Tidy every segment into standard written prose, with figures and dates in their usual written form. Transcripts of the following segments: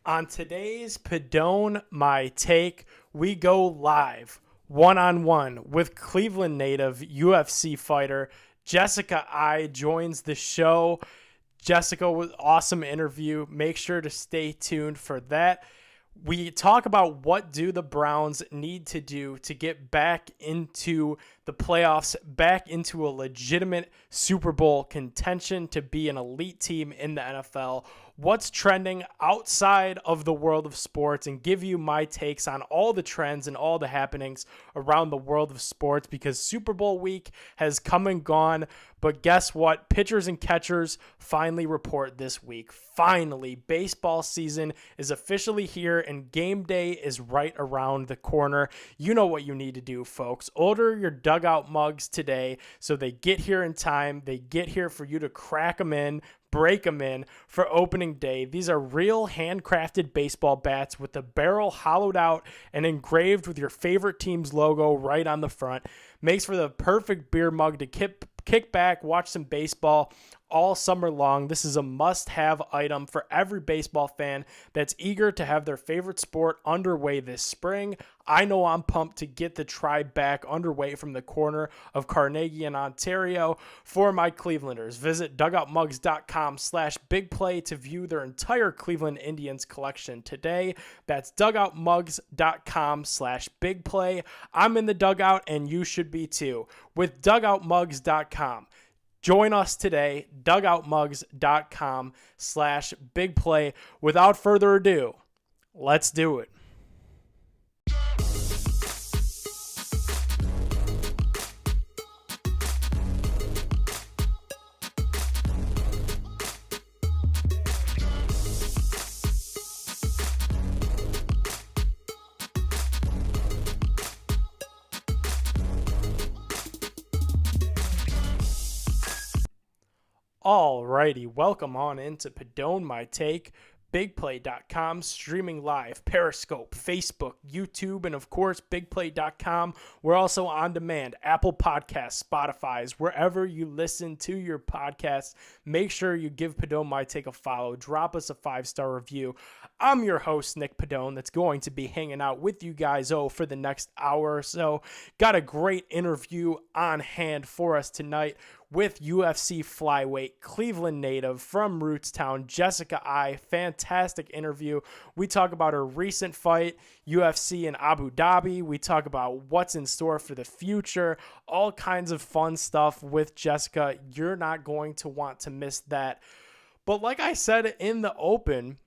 On today's Padone My Take, we go live one-on-one with Cleveland native UFC fighter Jessica I joins the show. Jessica, was awesome interview. Make sure to stay tuned for that. We talk about what do the Browns need to do to get back into the playoffs, back into a legitimate Super Bowl contention to be an elite team in the NFL. What's trending outside of the world of sports, and give you my takes on all the trends and all the happenings around the world of sports, because Super Bowl week has come and gone. But guess what? Pitchers and catchers finally report this week. Finally, baseball season is officially here and game day is right around the corner. You know what you need to do, folks. Order your dugout mugs today so they get here in time. They get here for you to crack them in, break them in for opening day. These are real handcrafted baseball bats with the barrel hollowed out and engraved with your favorite team's logo right on the front. Makes for the perfect beer mug to kick back, watch some baseball all summer long. This is a must-have item for every baseball fan that's eager to have their favorite sport underway this spring. I know I'm pumped to get the tribe back underway from the corner of Carnegie and Ontario. For my Clevelanders, visit dugoutmugs.com/bigplay to view their entire Cleveland Indians collection today. That's dugoutmugs.com/bigplay. I'm in the dugout and you should be too with dugoutmugs.com. Join us today, dugoutmugs.com/bigplay. Without further ado, let's do it. Alrighty, welcome on into Padone My Take, bigplay.com, streaming live, Periscope, Facebook, YouTube, and of course, bigplay.com. We're also on demand, Apple Podcasts, Spotify's, wherever you listen to your podcasts. Make sure you give Padone My Take a follow. Drop us a 5-star review. I'm your host, Nick Padone, that's going to be hanging out with you guys for the next hour or so. Got a great interview on hand for us tonight with UFC Flyweight, Cleveland native from Rootstown, Jessica I. Fantastic interview. We talk about her recent fight, UFC in Abu Dhabi. We talk about what's in store for the future, all kinds of fun stuff with Jessica. You're not going to want to miss that. But like I said in the open,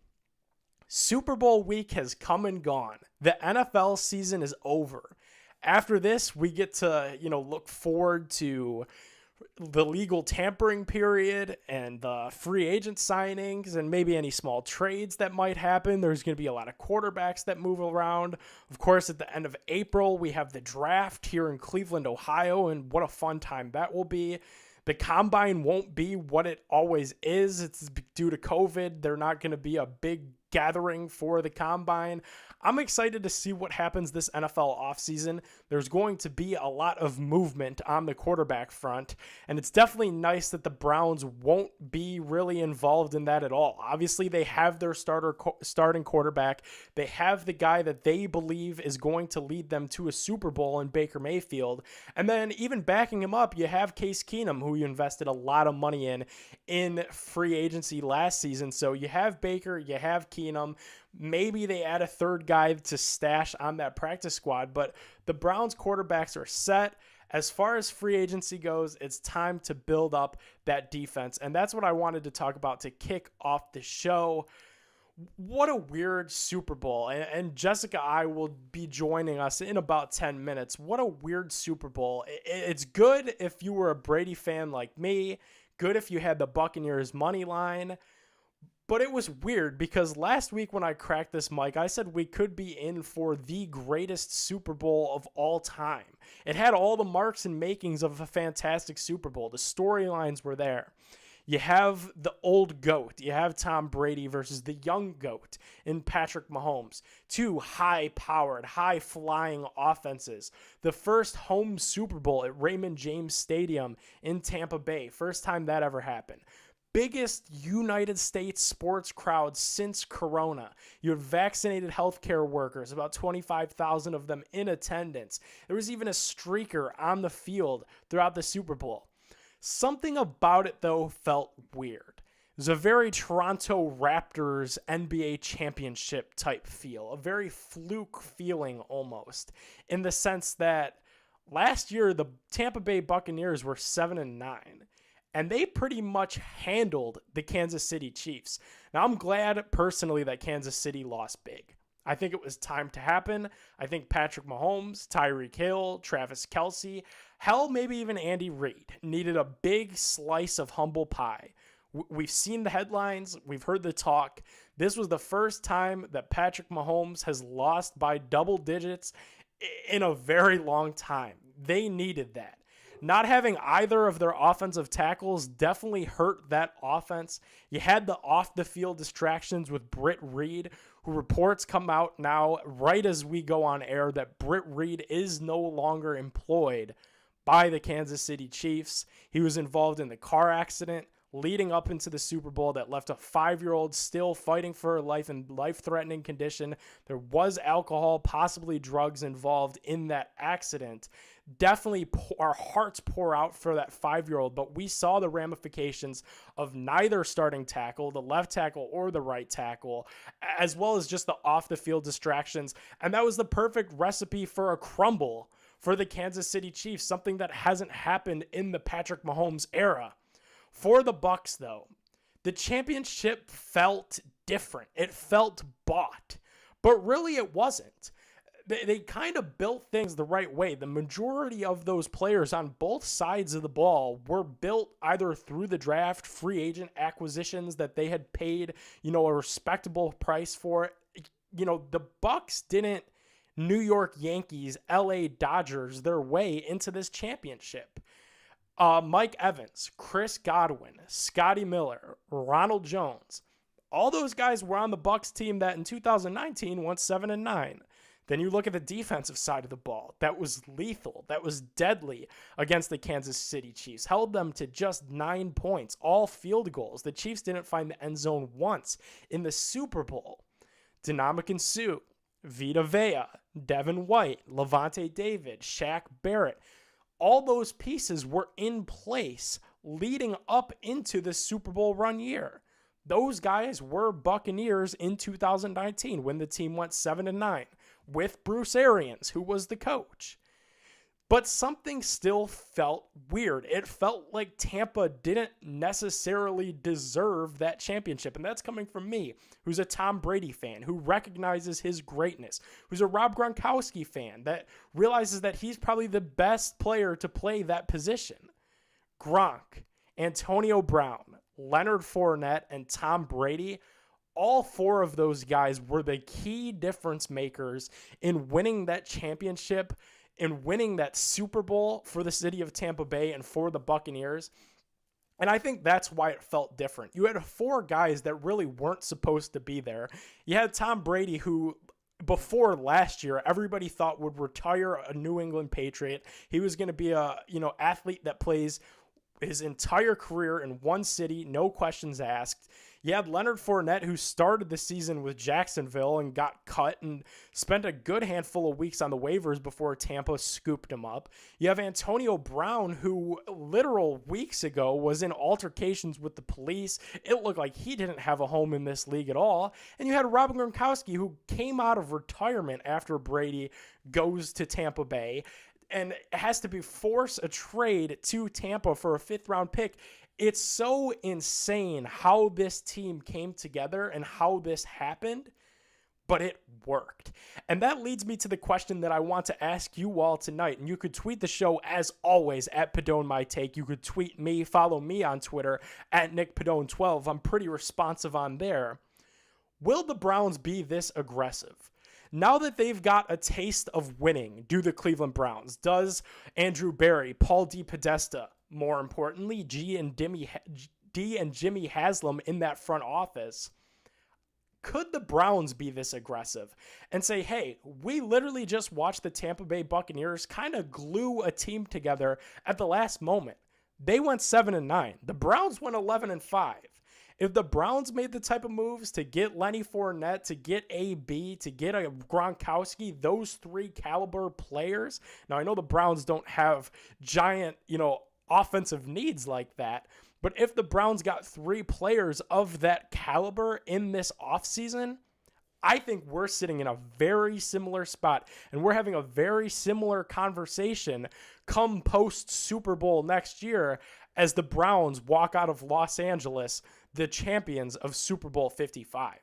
Super Bowl week has come and gone. The NFL season is over. After this, we get to, look forward to the legal tampering period and the free agent signings and maybe any small trades that might happen. There's going to be a lot of quarterbacks that move around. Of course, at the end of April, we have the draft here in Cleveland, Ohio, and what a fun time that will be. The combine won't be what it always is. It's due to COVID. They're not going to be a big gathering for the combine. I'm excited to see what happens this NFL offseason. There's going to be a lot of movement on the quarterback front, and it's definitely nice that the Browns won't be really involved in that at all. Obviously, they have their starting quarterback. They have the guy that they believe is going to lead them to a Super Bowl in Baker Mayfield. And then even backing him up, you have Case Keenum, who you invested a lot of money in free agency last season. So you have Baker, you have Keenum. Maybe they add a third guy to stash on that practice squad, but the Browns quarterbacks are set. As far as free agency goes, it's time to build up that defense, and that's what I wanted to talk about to kick off the show. What a weird Super Bowl, and Jessica I will be joining us in about 10 minutes. What a weird Super Bowl. It's good if you were a Brady fan like me, good if you had the Buccaneers money line. But it was weird because last week when I cracked this mic, I said we could be in for the greatest Super Bowl of all time. It had all the marks and makings of a fantastic Super Bowl. The storylines were there. You have the old GOAT. You have Tom Brady versus the young GOAT in Patrick Mahomes. Two high-powered, high-flying offenses. The first home Super Bowl at Raymond James Stadium in Tampa Bay. First time that ever happened. biggest United States sports crowd since Corona. You had vaccinated healthcare workers, about 25,000 of them in attendance. There was even a streaker on the field throughout the Super Bowl. Something about it, though, felt weird. It was a very Toronto Raptors NBA championship type feel, a very fluke feeling almost, in the sense that last year the Tampa Bay Buccaneers were 7-9, and they pretty much handled the Kansas City Chiefs. Now, I'm glad personally that Kansas City lost big. I think it was time to happen. I think Patrick Mahomes, Tyreek Hill, Travis Kelce, hell, maybe even Andy Reid needed a big slice of humble pie. We've seen the headlines. We've heard the talk. This was the first time that Patrick Mahomes has lost by double digits in a very long time. They needed that. Not having either of their offensive tackles definitely hurt that offense. You had the off-the-field distractions with Britt Reid, who reports come out now right as we go on air that Britt Reid is no longer employed by the Kansas City Chiefs. He was involved in the car accident leading up into the Super Bowl that left a 5-year-old still fighting for her life in life-threatening condition. There was alcohol, possibly drugs involved in that accident. Definitely our hearts pour out for that 5-year-old, but we saw the ramifications of neither starting tackle, the left tackle or the right tackle, as well as just the off-the-field distractions. And that was the perfect recipe for a crumble for the Kansas City Chiefs, something that hasn't happened in the Patrick Mahomes era. For the Bucs, though, the championship felt different. It felt bought, but really it wasn't. They kind of built things the right way. The majority of those players on both sides of the ball were built either through the draft, free agent acquisitions that they had paid, a respectable price for. The Bucs didn't New York Yankees, LA Dodgers their way into this championship. Mike Evans, Chris Godwin, Scotty Miller, Ronald Jones, all those guys were on the Bucs team that in 2019 went 7-9. Then you look at the defensive side of the ball. That was lethal. That was deadly against the Kansas City Chiefs. Held them to just 9 points, all field goals. The Chiefs didn't find the end zone once in the Super Bowl. Ndamukong Suh, Vita Vea, Devin White, Levante David, Shaq Barrett. All those pieces were in place leading up into the Super Bowl run year. Those guys were Buccaneers in 2019 when the team went 7-9 with Bruce Arians, who was the coach. But something still felt weird. It felt like Tampa didn't necessarily deserve that championship. And that's coming from me, who's a Tom Brady fan, who recognizes his greatness, who's a Rob Gronkowski fan that realizes that he's probably the best player to play that position. Gronk, Antonio Brown, Leonard Fournette, and Tom Brady, all four of those guys were the key difference makers in winning that championship, in winning that Super Bowl for the city of Tampa Bay and for the Buccaneers. And I think that's why it felt different. You had four guys that really weren't supposed to be there. You had Tom Brady, who before last year, everybody thought would retire a New England Patriot. He was going to be a, athlete that plays his entire career in one city, no questions asked. You had Leonard Fournette, who started the season with Jacksonville and got cut and spent a good handful of weeks on the waivers before Tampa scooped him up. You have Antonio Brown, who literal weeks ago was in altercations with the police. It looked like he didn't have a home in this league at all. And you had Rob Gronkowski, who came out of retirement after Brady goes to Tampa Bay and has to force a trade to Tampa for a 5th-round pick. It's so insane how this team came together and how this happened, but it worked. And that leads me to the question that I want to ask you all tonight. And you could tweet the show, as always, at Padone My Take. You could tweet me, follow me on Twitter, at NickPadone12. I'm pretty responsive on there. Will the Browns be this aggressive? Now that they've got a taste of winning, do the Cleveland Browns? Does Andrew Berry, Paul DePodesta, more importantly, D and Jimmy Haslam in that front office, could the Browns be this aggressive and say, hey, we literally just watched the Tampa Bay Buccaneers kind of glue a team together at the last moment? They went 7-9. The Browns went 11-5. If the Browns made the type of moves to get Lenny Fournette, to get AB, to get a Gronkowski, those three caliber players. Now, I know the Browns don't have giant, offensive needs like that, but if the Browns got three players of that caliber in this offseason, I think we're sitting in a very similar spot, and we're having a very similar conversation come post Super Bowl next year as the Browns walk out of Los Angeles, the champions of Super Bowl 55.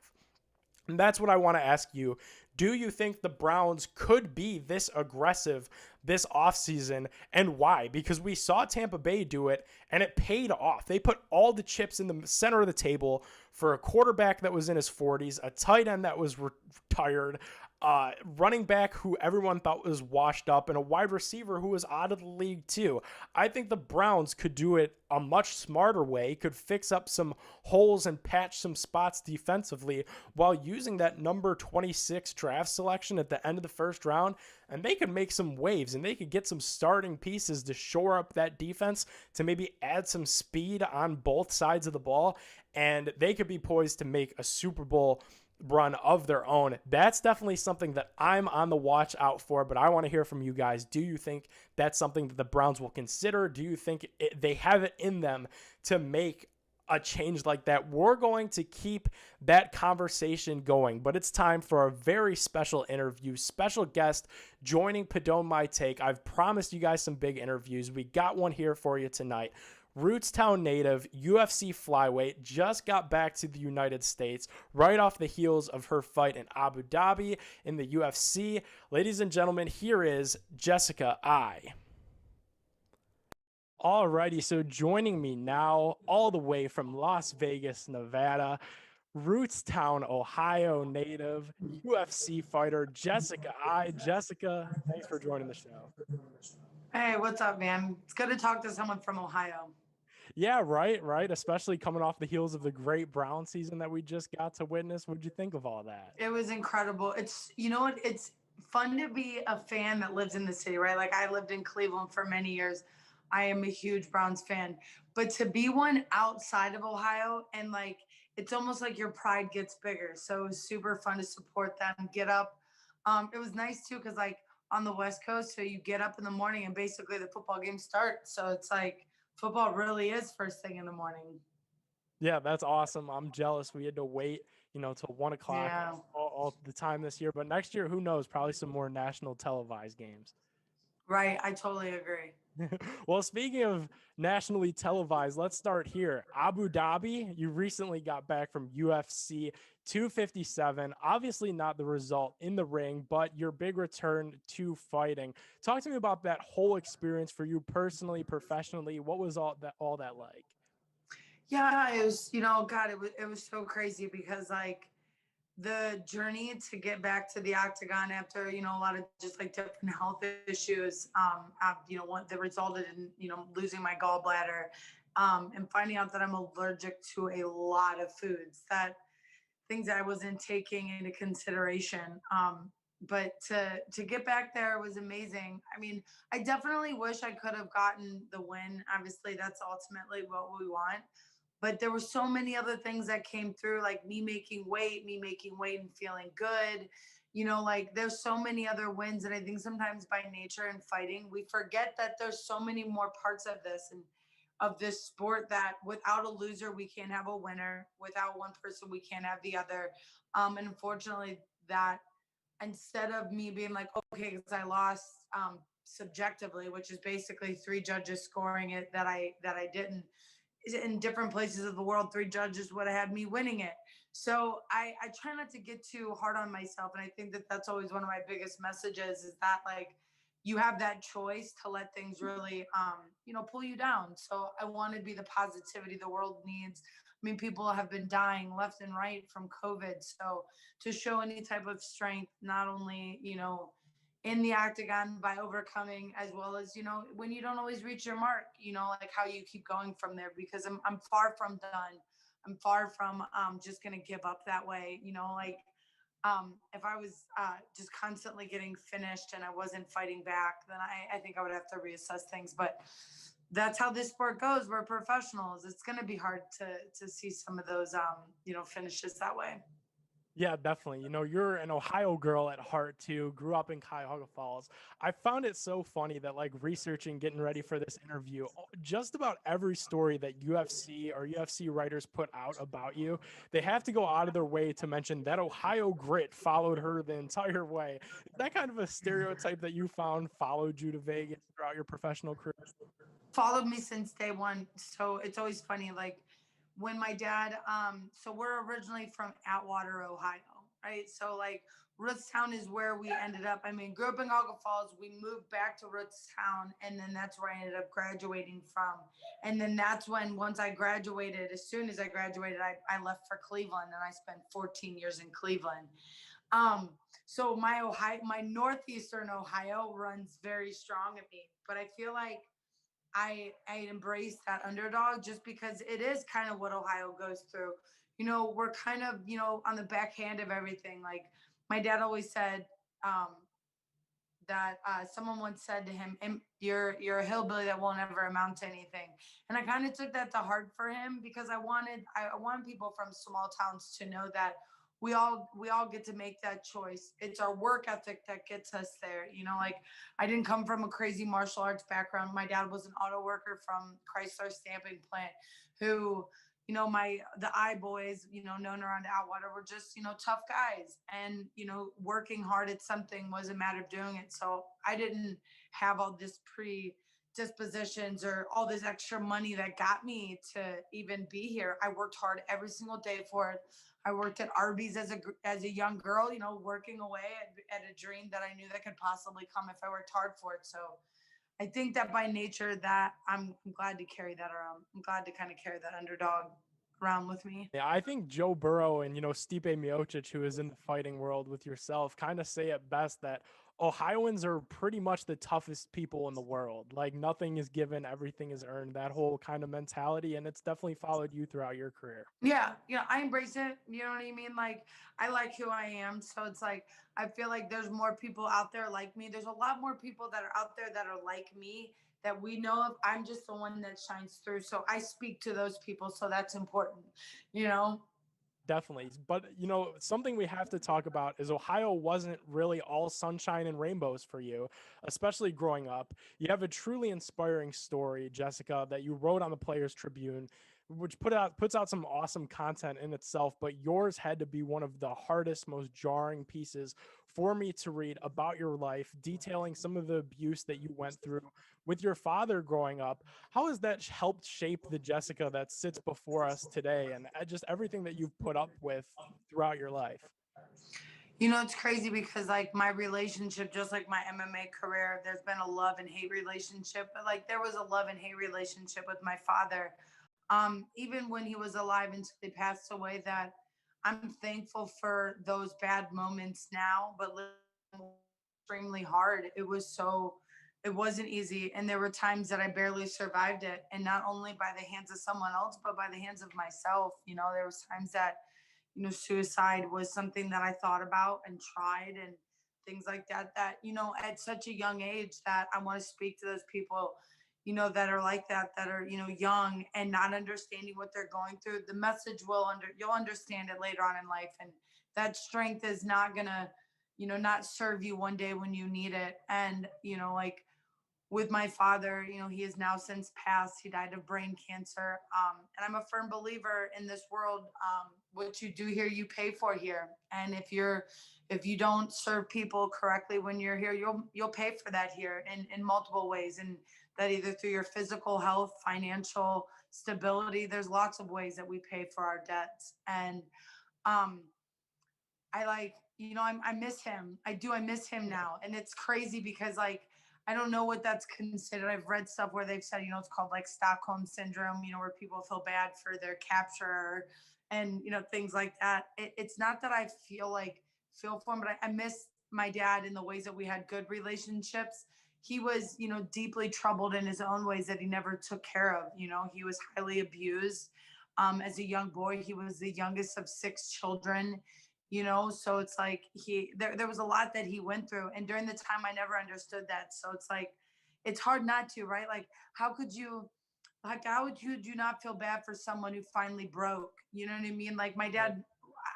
And that's what I want to ask you. Do you think the Browns could be this aggressive this offseason, and why? Because we saw Tampa Bay do it, and it paid off. They put all the chips in the center of the table for a quarterback that was in his 40s, a tight end that was retired, running back who everyone thought was washed up, and a wide receiver who was out of the league too. I think the Browns could do it a much smarter way, could fix up some holes and patch some spots defensively while using that number 26 draft selection at the end of the first round, and they could make some waves, and they could get some starting pieces to shore up that defense, to maybe add some speed on both sides of the ball, and they could be poised to make a Super Bowl run of their own. That's definitely something that I'm on the watch out for, but I want to hear from you guys. Do you think that's something that the Browns will consider? Do you think they have it in them to make a change like that? We're going to keep that conversation going, but it's time for a very special interview, special guest joining Padone My Take. I've promised you guys some big interviews. We got one here for you tonight. Rootstown native, UFC flyweight, just got back to the United States right off the heels of her fight in Abu Dhabi in the UFC. Ladies and gentlemen, here is Jessica Eye. Alrighty, so joining me now, all the way from Las Vegas, Nevada, Rootstown, Ohio native, UFC fighter, Jessica Eye. Jessica, thanks for joining the show. Hey, what's up, man? It's good to talk to someone from Ohio. Yeah, right. Especially coming off the heels of the great Brown season that we just got to witness. What'd you think of all that? It was incredible. You know what? It's fun to be a fan that lives in the city, right? Like I lived in Cleveland for many years. I am a huge Browns fan, but to be one outside of Ohio and like it's almost like your pride gets bigger. So it was super fun to support them, get up. It was nice too because like on the West Coast, so you get up in the morning and basically the football game starts. So it's like football really is first thing in the morning. Yeah, that's awesome. I'm jealous. We had to wait, till 1 o'clock Yeah. all the time this year. But next year, who knows? Probably some more national televised games. Right. I totally agree. Well, speaking of nationally televised, let's start here. Abu Dhabi, you recently got back from UFC 257. Obviously, not the result in the ring, but your big return to fighting. Talk to me about that whole experience for you personally, professionally. What was all that like? Yeah, it was, God, it was so crazy because like the journey to get back to the octagon after, a lot of just like different health issues, one that resulted in, losing my gallbladder, and finding out that I'm allergic to a lot of foods, that things that I wasn't taking into consideration. But to get back there was amazing. I mean, I definitely wish I could have gotten the win. Obviously, that's ultimately what we want. But there were so many other things that came through, like me making weight and feeling good. Like there's so many other wins. And I think sometimes by nature and fighting, we forget that there's so many more parts of this and of this sport, that without a loser, we can't have a winner. Without one person, we can't have the other. And unfortunately, that instead of me being like, okay, because I lost subjectively, which is basically three judges scoring it that I didn't, in different places of the world, three judges would have had me winning it. So I try not to get too hard on myself. And I think that that's always one of my biggest messages, is that like you have that choice to let things really, pull you down. So I want to be the positivity the world needs. I mean, people have been dying left and right from COVID. So to show any type of strength, not only, in the octagon by overcoming, as well as, when you don't always reach your mark, like how you keep going from there, because I'm far from done. I'm far from just going to give up that way. Like if I was just constantly getting finished and I wasn't fighting back, then I think I would have to reassess things. But that's how this sport goes. We're professionals. It's going to be hard to see some of those, finishes that way. Yeah, definitely. You're an Ohio girl at heart too, grew up in Cuyahoga Falls. I found it so funny that like researching, getting ready for this interview, just about every story that UFC or UFC writers put out about you, they have to go out of their way to mention that Ohio grit followed her the entire way. Is that kind of a stereotype that you found followed you to Vegas throughout your professional career? Followed me since day one. So it's always funny. Like when my dad, so we're originally from Atwater, Ohio, right? So like Rootstown is where we ended up. I mean, grew up in Cuyahoga Falls. We moved back to Rootstown, and then that's where I ended up graduating from. And then that's when, once I graduated, as soon as I graduated, I left for Cleveland, and I spent 14 years in Cleveland. So my northeastern Ohio runs very strong in me, but I feel like I embrace that underdog just because it is kind of what Ohio goes through. We're kind of, on the backhand of everything. Like my dad always said, that someone once said to him, "You're a hillbilly that won't ever amount to anything." And I kind of took that to heart for him because I want people from small towns to know that we all get to make that choice. It's our work ethic that gets us there. Like I didn't come from a crazy martial arts background. My dad was an auto worker from Chrysler stamping plant who, the I boys, known around Atwater were just, tough guys. And, working hard at something was a matter of doing it. So I didn't have all this predispositions or all this extra money that got me to even be here. I worked hard every single day for it. I worked at Arby's as a young girl, working away at a dream that I knew that could possibly come if I worked hard for it. So I think that by nature that I'm glad to carry that around. I'm glad to kind of carry that underdog around with me. Yeah, I think Joe Burrow and Stipe Miocic, who is in the fighting world with yourself, kind of say it best that Ohioans are pretty much the toughest people in the world. Like nothing is given, everything is earned. That whole kind of mentality, and it's definitely followed you throughout your career. Yeah, I embrace it. You know what I mean? Like I like who I am. So it's like I feel like there's more people out there like me. There's a lot more people that are out there that are like me that we know of. I'm just the one that shines through. So I speak to those people. So that's important, you know? Definitely. But, something we have to talk about is Ohio wasn't really all sunshine and rainbows for you, especially growing up. You have a truly inspiring story, Jessica, that you wrote on the Players Tribune, which puts out some awesome content in itself, but yours had to be one of the hardest, most jarring pieces for me to read about your life, detailing some of the abuse that you went through with your father growing up. How has that helped shape the Jessica that sits before us today and just everything that you've put up with throughout your life? It's crazy because like my relationship, just like my MMA career, there's been a love and hate relationship, but like there was a love and hate relationship with my father. Even when he was alive until he passed away, that I'm thankful for those bad moments now, but extremely hard. It wasn't easy. And there were times that I barely survived it. And not only by the hands of someone else, but by the hands of myself. There was times that, suicide was something that I thought about and tried and things like that, at such a young age that I want to speak to those people, that are like that are, young and not understanding what they're going through. The message you'll understand it later on in life. And that strength is not gonna, not serve you one day when you need it. And, like with my father, he has now since passed. He died of brain cancer. And I'm a firm believer in this world. What you do here, you pay for here. And if you don't serve people correctly when you're here, you'll pay for that here in multiple ways. And that either through your physical health, financial stability, there's lots of ways that we pay for our debts. And um, I like, I miss him. I do. I miss him now. And it's crazy because like, I don't know what that's considered. I've read stuff where they've said, it's called like Stockholm syndrome, where people feel bad for their capture and, things like that. It's not that I feel for him, but I miss my dad in the ways that we had good relationships. He was, deeply troubled in his own ways that he never took care of. He was highly abused. As a young boy, he was the youngest of 6 children. So it's like there was a lot that he went through, and during the time I never understood that. So it's like it's hard not to, right? Like, how would you do not feel bad for someone who finally broke? You know what I mean? Like my Right. dad,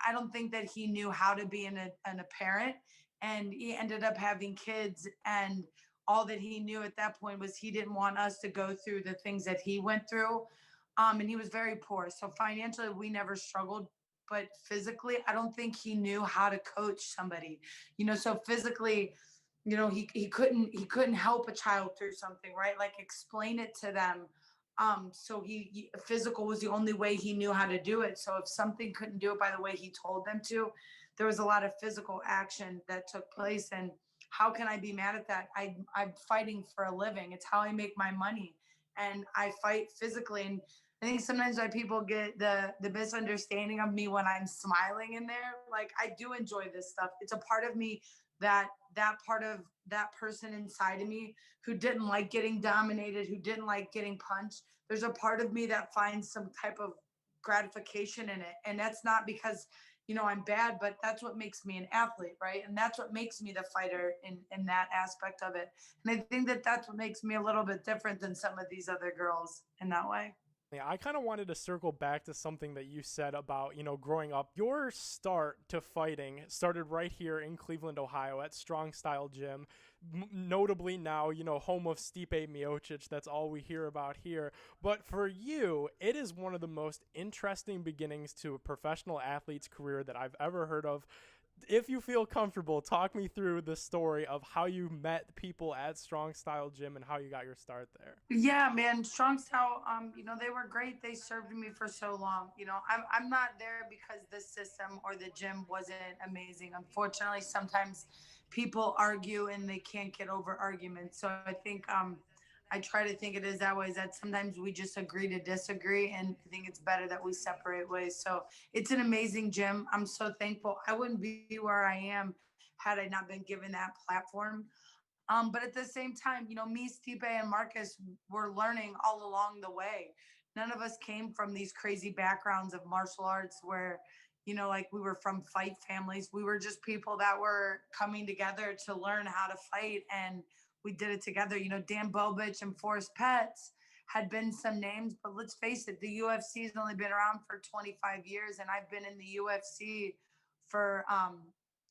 I don't think that he knew how to be a parent, and he ended up having kids, and all that he knew at that point was he didn't want us to go through the things that he went through. And he was very poor. So financially, we never struggled. But physically, I don't think he knew how to coach somebody. So physically, he couldn't help a child through something, right? Like explain it to them. So physical was the only way he knew how to do it. So if something couldn't do it by the way he told them to, there was a lot of physical action that took place. And how can I be mad at that? I'm fighting for a living. It's how I make my money, and I fight physically. And I think sometimes why people get the misunderstanding of me when I'm smiling in there, like I do enjoy this stuff. It's a part of me that part of that person inside of me who didn't like getting dominated, who didn't like getting punched. There's a part of me that finds some type of gratification in it. And that's not because, I'm bad, but that's what makes me an athlete, right? And that's what makes me the fighter in that aspect of it. And I think that that's what makes me a little bit different than some of these other girls in that way. Yeah, I kind of wanted to circle back to something that you said about, growing up. Your start to fighting started right here in Cleveland, Ohio at Strong Style Gym. Notably now, home of Stipe Miocic. That's all we hear about here. But for you, it is one of the most interesting beginnings to a professional athlete's career that I've ever heard of. If you feel comfortable, talk me through the story of how you met people at Strong Style Gym and how you got your start there. Yeah, man, strong style. They were great. They served me for so long. I'm not there because the system or the gym wasn't amazing. Unfortunately, sometimes people argue and they can't get over arguments. So I think I try to think it is that way. Is that sometimes we just agree to disagree, and I think it's better that we separate ways. So it's an amazing gym. I'm so thankful. I wouldn't be where I am had I not been given that platform. But at the same time, me, Stipe, and Marcus were learning all along the way. None of us came from these crazy backgrounds of martial arts where, like we were from fight families. We were just people that were coming together to learn how to fight, and we did it together. Dan Bobich and Forrest Petts had been some names, but let's face it, the UFC has only been around for 25 years, and I've been in the UFC for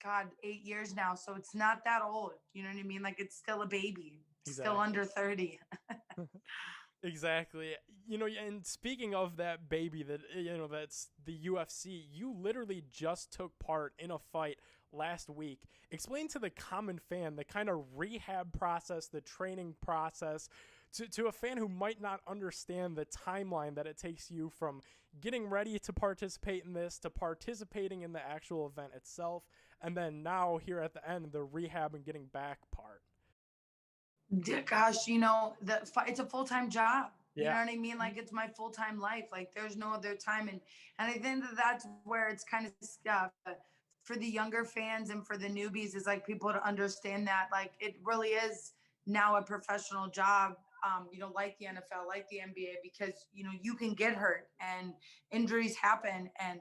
God, 8 years now. So it's not that old. You know what I mean? Like it's still a baby, still Exactly. under 30. Exactly. And speaking of that baby that's the UFC, you literally just took part in a fight last week. Explain to the common fan the kind of rehab process, the training process, to a fan who might not understand the timeline that it takes you from getting ready to participate in this to participating in the actual event itself, and then now here at the end, the rehab and getting back part. Gosh, it's a full-time job. You know Yeah. what I mean? Like it's my full-time life. Like there's no other time. And I think that that's where it's kind of for the younger fans and for the newbies is like people to understand that like it really is now a professional job. Like the NFL, like the NBA, because you can get hurt and injuries happen, and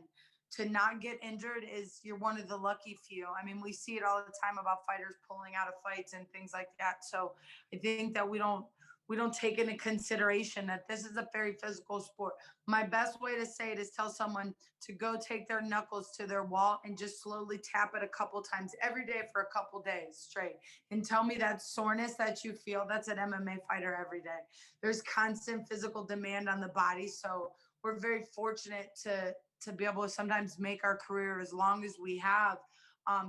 to not get injured is you're one of the lucky few. I mean, we see it all the time about fighters pulling out of fights and things like that. So I think that we don't take into consideration that this is a very physical sport. My best way to say it is tell someone to go take their knuckles to their wall and just slowly tap it a couple times every day for a couple days straight. And tell me that soreness that you feel, that's an MMA fighter every day. There's constant physical demand on the body. So we're very fortunate to be able to sometimes make our career as long as we have,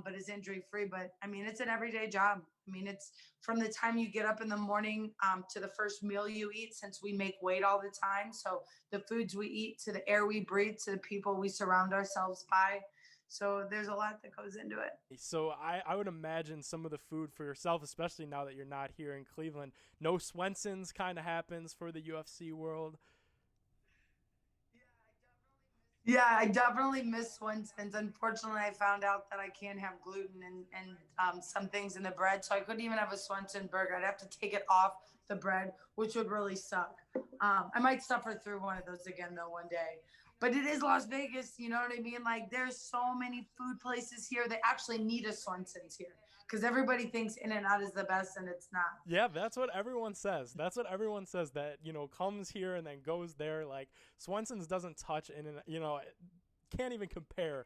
but is injury free. But I mean, it's an everyday job. I mean, it's from the time you get up in the morning to the first meal you eat, since we make weight all the time. So the foods we eat, to the air we breathe, to the people we surround ourselves by. So there's a lot that goes into it. So I would imagine some of the food for yourself, especially now that you're not here in Cleveland. No Swenson's kind of happens for the UFC world. Yeah, I definitely miss Swenson's. Unfortunately, I found out that I can't have gluten and some things in the bread, so I couldn't even have a Swenson burger. I'd have to take it off the bread, which would really suck. I might suffer through one of those again though one day. But it is Las Vegas, you know what I mean? Like there's so many food places here. They actually need a Swenson's here because everybody thinks In and Out is the best and it's not. Yeah, that's what everyone says. That's what everyone says, that, comes here and then goes there. Like, Swenson's doesn't touch in and, can't even compare.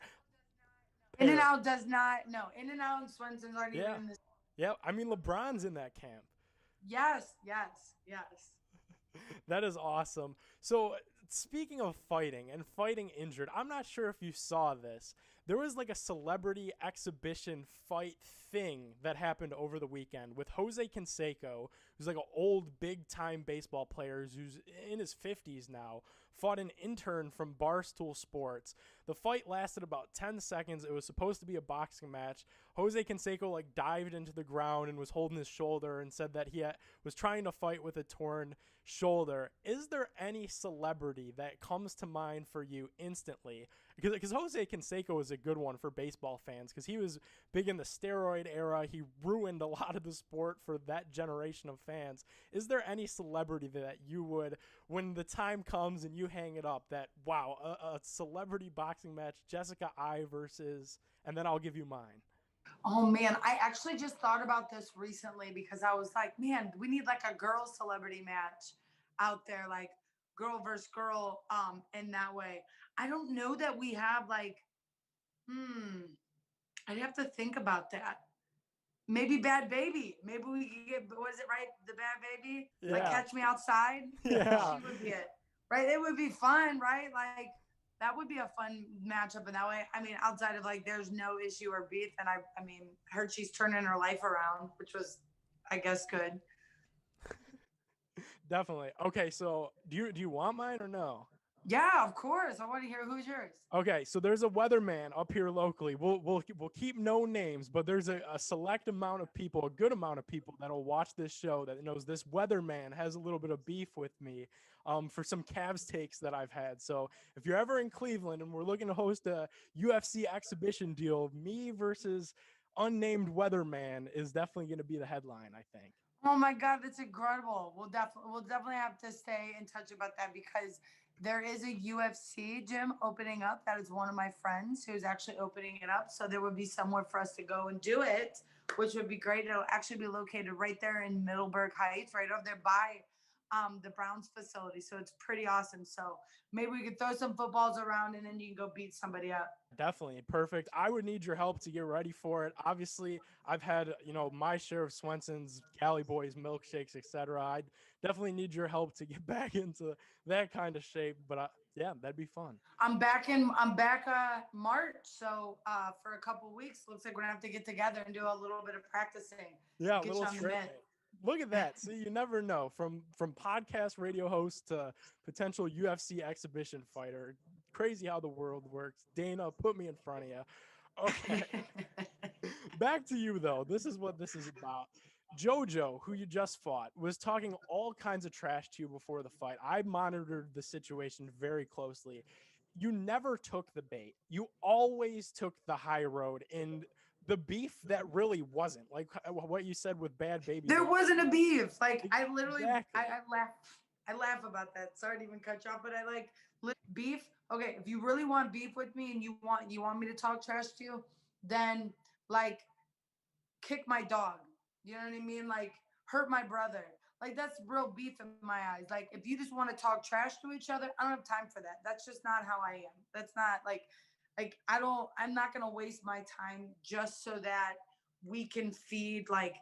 In and Out does not. No, In and Out and Swenson's aren't even Yeah. in this. Yeah. I mean, LeBron's in that camp. Yes, yes, yes. That is awesome. So, speaking of fighting and fighting injured, I'm not sure if you saw this. There was like a celebrity exhibition fight thing that happened over the weekend with Jose Canseco, who's like an old big time baseball player who's in his 50s now, fought an intern from Barstool Sports. The fight lasted about 10 seconds. It was supposed to be a boxing match. Jose Canseco like dived into the ground and was holding his shoulder and said that he was trying to fight with a torn shoulder. Is there any celebrity that comes to mind for you instantly? Because Jose Canseco is a good one for baseball fans, because he was big in the steroid era. He ruined a lot of the sport for that generation of fans. Is there any celebrity that you would, when the time comes and you hang it up, that, wow, a celebrity boxing match, Jessica I versus, and then I'll give you mine? Oh man, I actually just thought about this recently because I was like, man, we need like a girl celebrity match out there, like girl versus girl, in that way. I don't know that we have like, hmm, I'd have to think about that. Maybe Bad Baby. Maybe we could get, what is it, right? The Bad Baby? Like Yeah. Catch Me Outside? Yeah. She would be it. Right? It would be fun, right? Like that would be a fun matchup in that way. I mean, outside of like there's no issue or beef. And I mean, heard she's turning her life around, which was, I guess, good. Definitely. Okay, so do you want mine or no? Yeah, of course. I want to hear who's yours. Okay, so there's a weatherman up here locally. We'll keep no names, but there's a select amount of people, a good amount of people that'll watch this show that knows this weatherman has a little bit of beef with me, for some Cavs takes that I've had. So if you're ever in Cleveland and we're looking to host a UFC exhibition deal, me versus unnamed weatherman is definitely going to be the headline, I think. Oh my God, that's incredible. We'll definitely have to stay in touch about that because there is a UFC gym opening up. That is one of my friends who's actually opening it up. So there would be somewhere for us to go and do it, which would be great. It'll actually be located right there in Middleburg Heights, right over there by the Browns facility. So it's pretty awesome. So maybe we could throw some footballs around and then you can go beat somebody up. Definitely perfect. I would need your help to get ready for it. Obviously, I've had, my share of Swenson's, Galley Boys, milkshakes, etc. I definitely need your help to get back into that kind of shape. But yeah, that'd be fun. I'm back March. So for a couple weeks, looks like we're gonna have to get together and do a little bit of practicing. Yeah, a Get little you on the training. mitt. Look at that. See, you never know. From podcast radio host to potential UFC exhibition fighter. Crazy how the world works. Dana, put me in front of you. Okay. Back to you, though. This is what this is about. JoJo, who you just fought, was talking all kinds of trash to you before the fight. I monitored the situation very closely. You never took the bait. You always took the high road, and the beef that really wasn't like what you said with Bad Baby. There wasn't a beef. Like I literally, Exactly. I laugh. I laugh about that. Sorry to even cut you off, but I like beef. Okay, if you really want beef with me and you want me to talk trash to you, then like kick my dog. You know what I mean? Like hurt my brother. Like that's real beef in my eyes. Like if you just want to talk trash to each other, I don't have time for that. That's just not how I am. That's not like I'm not gonna waste my time just so that we can feed like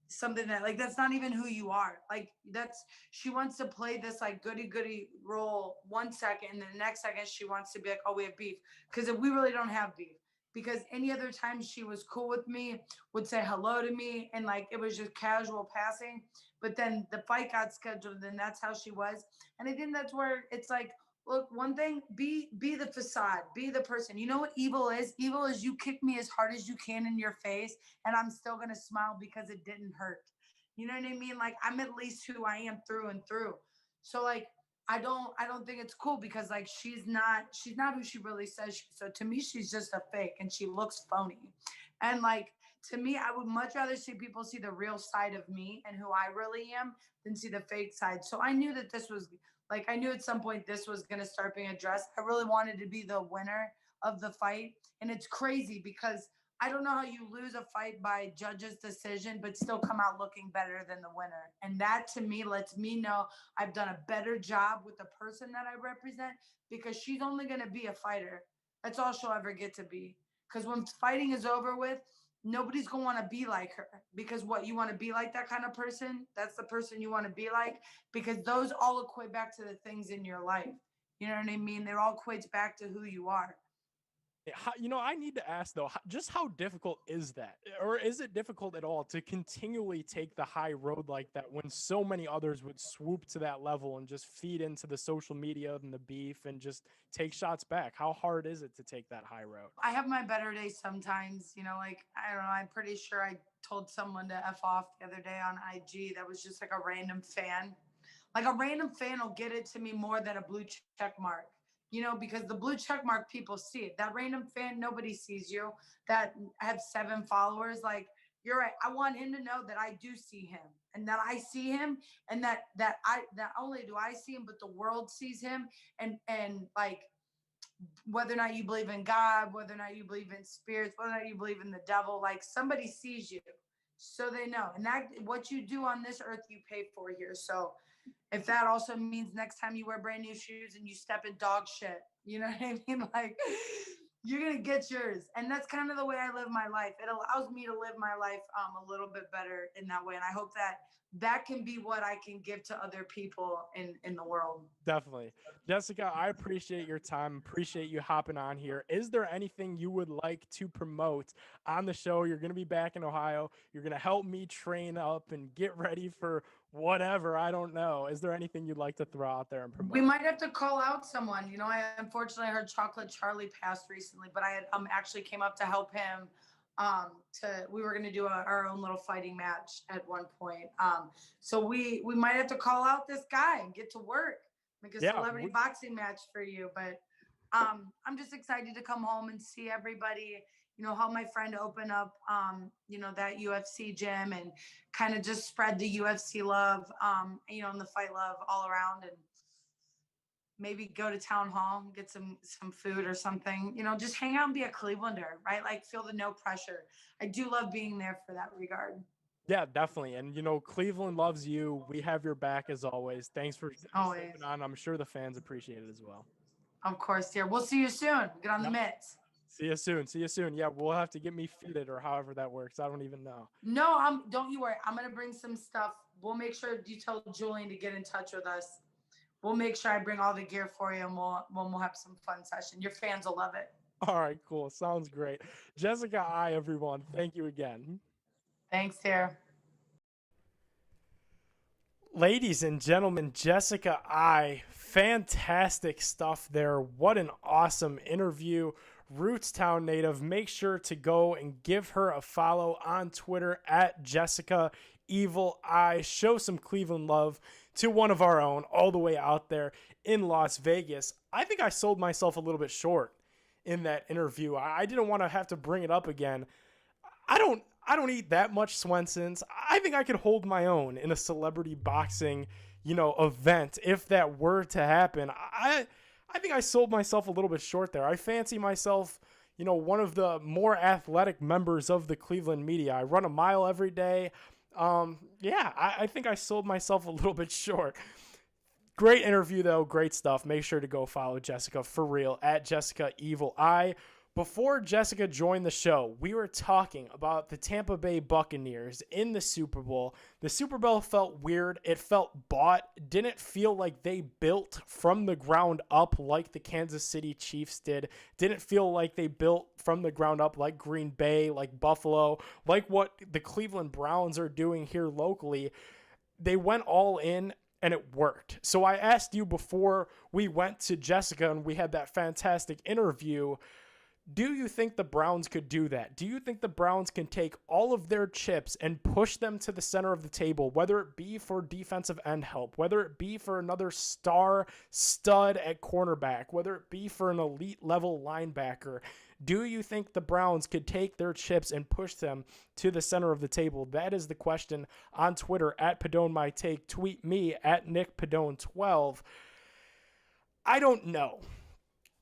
something that like that's not even who you are. Like that's she wants to play this like goody goody role 1 second and then the next second she wants to be like, oh, we have beef. Because if we really don't have beef, because any other time she was cool with me, would say hello to me, and like it was just casual passing. But then the fight got scheduled, and that's how she was. And I think that's where it's like, look, one thing, be the facade, be the person. You know what evil is? Evil is you kick me as hard as you can in your face, and I'm still gonna smile because it didn't hurt. You know what I mean? Like I'm at least who I am through and through. So like I don't think it's cool because like she's not who she really says she, so to me she's just a fake and she looks phony. And like to me, I would much rather see people see the real side of me and who I really am than see the fake side. So I knew that this was like I knew at some point this was gonna start being addressed. I really wanted to be the winner of the fight. And it's crazy because I don't know how you lose a fight by judge's decision, but still come out looking better than the winner. And that to me lets me know I've done a better job with the person that I represent, because she's only going to be a fighter. That's all she'll ever get to be. Because when fighting is over with, nobody's going to want to be like her, because what, you want to be like that kind of person? That's the person you want to be like, because those all equate back to the things in your life. You know what I mean? It all equates back to who you are. I need to ask though, just how difficult is that, or is it difficult at all to continually take the high road like that when so many others would swoop to that level and just feed into the social media and the beef and just take shots back? How hard is it to take that high road? I have my better days sometimes, like, I don't know. I'm pretty sure I told someone to F off the other day on IG. That was just like a random fan. Like, a random fan will get it to me more than a blue check mark, because the blue check mark, people see it. That random fan, nobody sees you, that have 7 followers. Like, you're right. I want him to know that I do see him, and that I see him, and that not only do I see him, but the world sees him. And like, whether or not you believe in God, whether or not you believe in spirits, whether or not you believe in the devil, like, somebody sees you, so they know. And that, what you do on this earth, you pay for here. So if that also means next time you wear brand new shoes and you step in dog shit, you know what I mean? Like, you're going to get yours. And that's kind of the way I live my life. It allows me to live my life a little bit better in that way. And I hope that that can be what I can give to other people in the world. Definitely. Jessica, I appreciate your time. Appreciate you hopping on here. Is there anything you would like to promote on the show? You're going to be back in Ohio. You're going to help me train up and get ready for whatever. I don't know. Is there anything you'd like to throw out there and promote? We might have to call out someone. I unfortunately heard Chocolate Charlie passed recently, but I had actually came up to help him. We were going to do our own little fighting match at one point. So we might have to call out this guy and get to work, make a celebrity boxing match for you. But I'm just excited to come home and see everybody, help my friend open up, that UFC gym, and kind of just spread the UFC love, and the fight love all around, and maybe go to town hall, get some food or something, just hang out and be a Clevelander, right? Like, feel the no pressure. I do love being there for that regard. Yeah, definitely. And, Cleveland loves you. We have your back as always. Thanks for stepping on. I'm sure the fans appreciate it as well. Of course, dear. We'll see you soon. Get on the mitts. See you soon. See you soon. Yeah, we'll have to get me fitted or however that works. I don't even know. No, don't you worry. I'm going to bring some stuff. We'll make sure you tell Julian to get in touch with us. We'll make sure I bring all the gear for you, and we'll have some fun session. Your fans will love it. All right, cool. Sounds great. Jessica I, everyone. Thank you again. Thanks, dear. Ladies and gentlemen, Jessica I, fantastic stuff there. What an awesome interview. Rootstown native. Make sure to go and give her a follow on Twitter at Jessica Evil Eye. Show some Cleveland love to one of our own all the way out there in Las Vegas. I think I sold myself a little bit short in that interview. I didn't want to have to bring it up again. I don't eat that much Swenson's. I think I could hold my own in a celebrity boxing, event if that were to happen. I think I sold myself a little bit short there. I fancy myself, one of the more athletic members of the Cleveland media. I run a mile every day. I think I sold myself a little bit short. Great interview though. Great stuff. Make sure to go follow Jessica for real at Jessica Evil Eye. Before Jessica joined the show, we were talking about the Tampa Bay Buccaneers in the Super Bowl. The Super Bowl felt weird. It felt bought. Didn't feel like they built from the ground up like the Kansas City Chiefs did. Didn't feel like they built from the ground up like Green Bay, like Buffalo, like what the Cleveland Browns are doing here locally. They went all in, and it worked. So I asked you before we went to Jessica and we had that fantastic interview, do you think the Browns could do that? Do you think the Browns can take all of their chips and push them to the center of the table, whether it be for defensive end help, whether it be for another star stud at cornerback, whether it be for an elite level linebacker? Do you think the Browns could take their chips and push them to the center of the table? That is the question on Twitter at PadoneMyTake. Tweet me at NickPadone12. I don't know.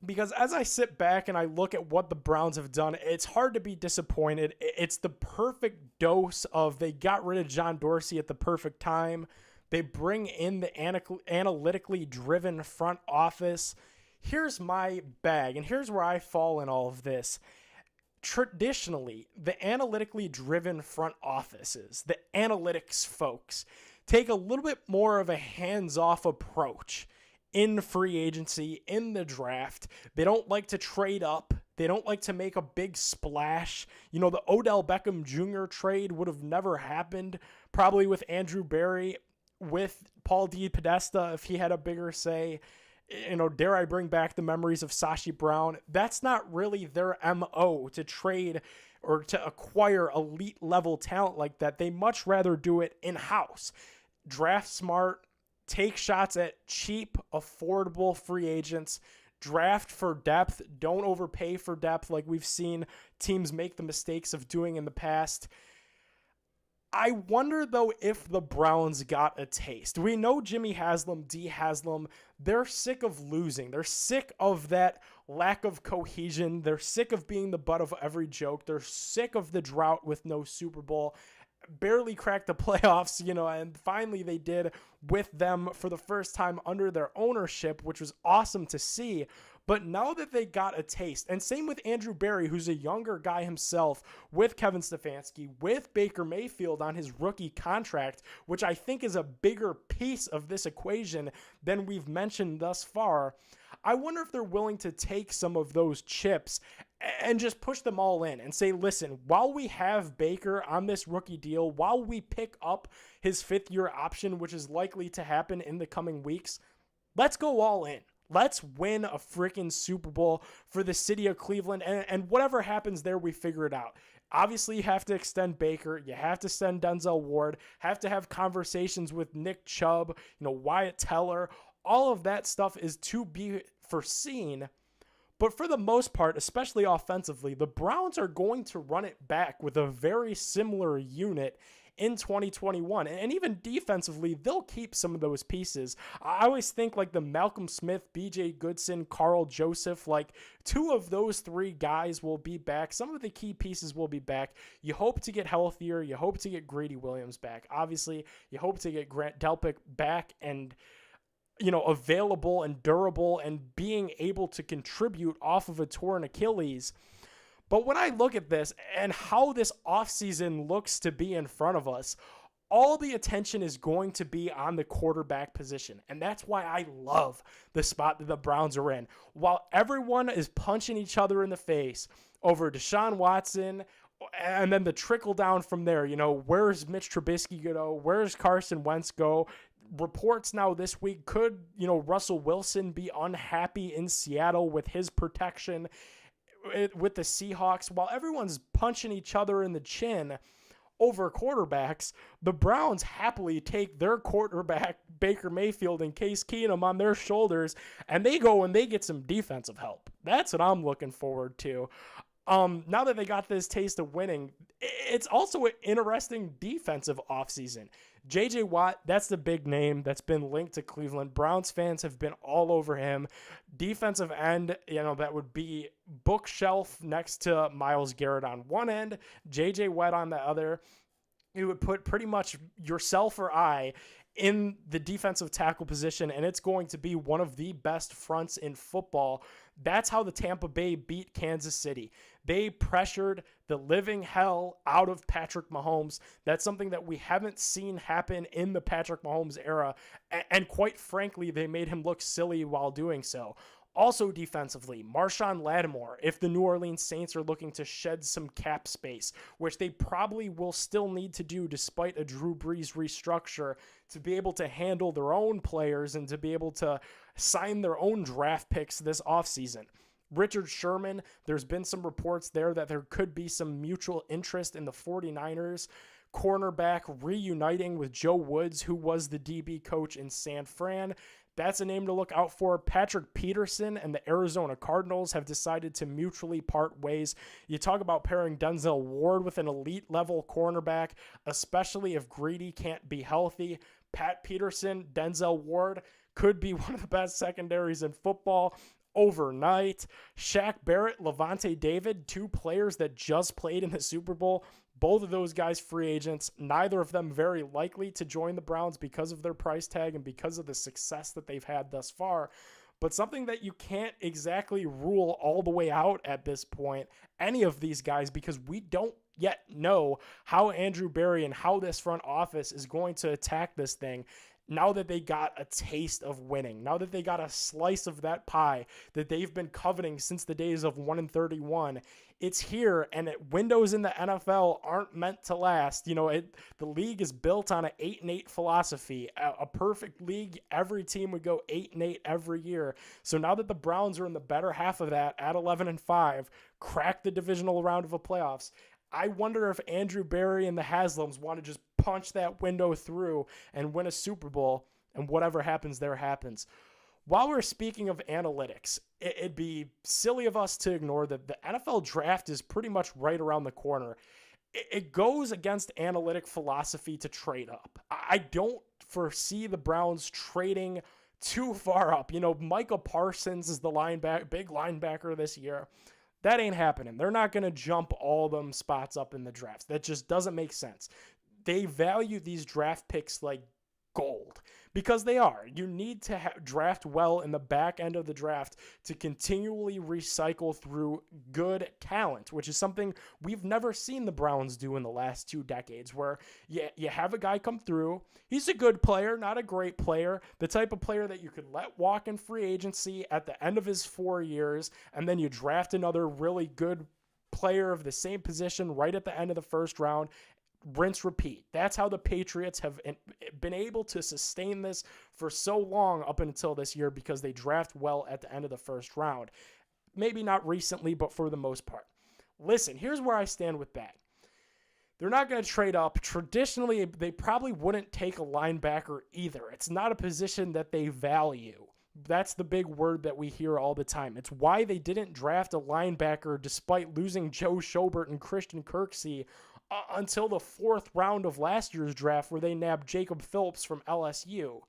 Because as I sit back and I look at what the Browns have done, it's hard to be disappointed. It's the perfect dose of they got rid of John Dorsey at the perfect time. They bring in the analytically driven front office. Here's my bag, and here's where I fall in all of this. Traditionally, the analytically driven front offices, the analytics folks, take a little bit more of a hands-off approach in free agency, in the draft. They don't like to trade up. They don't like to make a big splash. You know, the Odell Beckham Jr. trade would have never happened, probably with Andrew Berry, with Paul DePodesta if he had a bigger say. You know, dare I bring back the memories of Sashi Brown? That's not really their MO, to trade or to acquire elite level talent like that. They much rather do it in-house. Draft smart, take shots at cheap, affordable free agents, draft for depth, don't overpay for depth like we've seen teams make the mistakes of doing in the past. I wonder, though, if the Browns got a taste. We know Jimmy Haslam, D. Haslam, they're sick of losing. They're sick of that lack of cohesion. They're sick of being the butt of every joke. They're sick of the drought with no Super Bowl. Barely cracked the playoffs, you know, and finally they did with them for the first time under their ownership, which was awesome to see. But now that they got a taste, and same with Andrew Berry, who's a younger guy himself, with Kevin Stefanski, with Baker Mayfield on his rookie contract, which I think is a bigger piece of this equation than we've mentioned thus far, I wonder if they're willing to take some of those chips and just push them all in and say, listen, while we have Baker on this rookie deal, while we pick up his fifth-year option, which is likely to happen in the coming weeks, let's go all in. Let's win a freaking Super Bowl for the city of Cleveland, and whatever happens there, we figure it out. Obviously, you have to extend Baker. You have to send Denzel Ward. Have to have conversations with Nick Chubb, you know, Wyatt Teller. All of that stuff is to be foreseen. But for the most part, especially offensively, the Browns are going to run it back with a very similar unit in 2021. And even defensively, they'll keep some of those pieces. I always think like the Malcolm Smith, BJ Goodson, Carl Joseph, like two of those three guys will be back. Some of the key pieces will be back. You hope to get healthier. You hope to get Grady Williams back. Obviously, you hope to get Grant Delpit back and, you know, available and durable and being able to contribute off of a torn Achilles. But when I look at this and how this offseason looks to be in front of us, all the attention is going to be on the quarterback position. And that's why I love the spot that the Browns are in. While everyone is punching each other in the face over Deshaun Watson, and then the trickle down from there, you know, where's Mitch Trubisky go? Where's Carson Wentz go? Reports now this week, could, you know, Russell Wilson be unhappy in Seattle with his protection with the Seahawks? While everyone's punching each other in the chin over quarterbacks, the Browns happily take their quarterback, Baker Mayfield and Case Keenum, on their shoulders, and they go and they get some defensive help. That's what I'm looking forward to. Now that they got this taste of winning, it's also an interesting defensive offseason. J.J. Watt, that's the big name that's been linked to Cleveland. Browns fans have been all over him. Defensive end, you know, that would be bookshelf next to Myles Garrett on one end, J.J. Watt on the other. You would put pretty much yourself or I in the defensive tackle position, and it's going to be one of the best fronts in football. That's how the Tampa Bay beat Kansas City. They pressured the living hell out of Patrick Mahomes. That's something that we haven't seen happen in the Patrick Mahomes era, and quite frankly, they made him look silly while doing so. Also defensively, Marshawn Lattimore, if the New Orleans Saints are looking to shed some cap space, which they probably will still need to do despite a Drew Brees restructure, to be able to handle their own players and to be able to sign their own draft picks this offseason. Richard Sherman, there's been some reports there that there could be some mutual interest in the 49ers. Cornerback reuniting with Joe Woods, who was the DB coach in San Fran. That's a name to look out for. Patrick Peterson and the Arizona Cardinals have decided to mutually part ways. You talk about pairing Denzel Ward with an elite level cornerback, especially if Greedy can't be healthy. Pat Peterson, Denzel Ward could be one of the best secondaries in football. overnight. Shaq Barrett, Levante David, two players that just played in the Super Bowl. Both of those guys free agents, neither of them very likely to join the Browns because of their price tag and because of the success that they've had thus far. But something that you can't exactly rule all the way out at this point, any of these guys, because we don't yet know how Andrew Berry and how this front office is going to attack this thing now that they got a taste of winning, now that they got a slice of that pie that they've been coveting since the days of 1-31. It's here, and windows in the NFL aren't meant to last. You know, the league is built on an 8-8 philosophy. A perfect league, every team would go 8-8 every year. So now that the Browns are in the better half of that at 11-5, crack the divisional round of the playoffs, I wonder if Andrew Berry and the Haslams want to just punch that window through and win a Super Bowl, and whatever happens there happens. While we're speaking of analytics, it'd be silly of us to ignore that the NFL draft is pretty much right around the corner. It goes against analytic philosophy to trade up. I don't foresee the Browns trading too far up. You know, Micah Parsons is the big linebacker this year. That ain't happening. They're not going to jump all them spots up in the drafts. That just doesn't make sense. They value these draft picks like gold because they are. You need to draft well in the back end of the draft to continually recycle through good talent, which is something we've never seen the Browns do in the last 2 decades, where you have a guy come through. He's a good player, not a great player, the type of player that you could let walk in free agency at the end of his 4 years, and then you draft another really good player of the same position right at the end of the first round. Rinse, repeat. That's how the Patriots have been able to sustain this for so long up until this year, because they draft well at the end of the first round. Maybe not recently, but for the most part. Listen, here's where I stand with that. They're not going to trade up. Traditionally, they probably wouldn't take a linebacker either. It's not a position that they value. That's the big word that we hear all the time. It's why they didn't draft a linebacker despite losing Joe Schobert and Christian Kirksey until the 4th round of last year's draft, where they nabbed Jacob Phillips from LSU.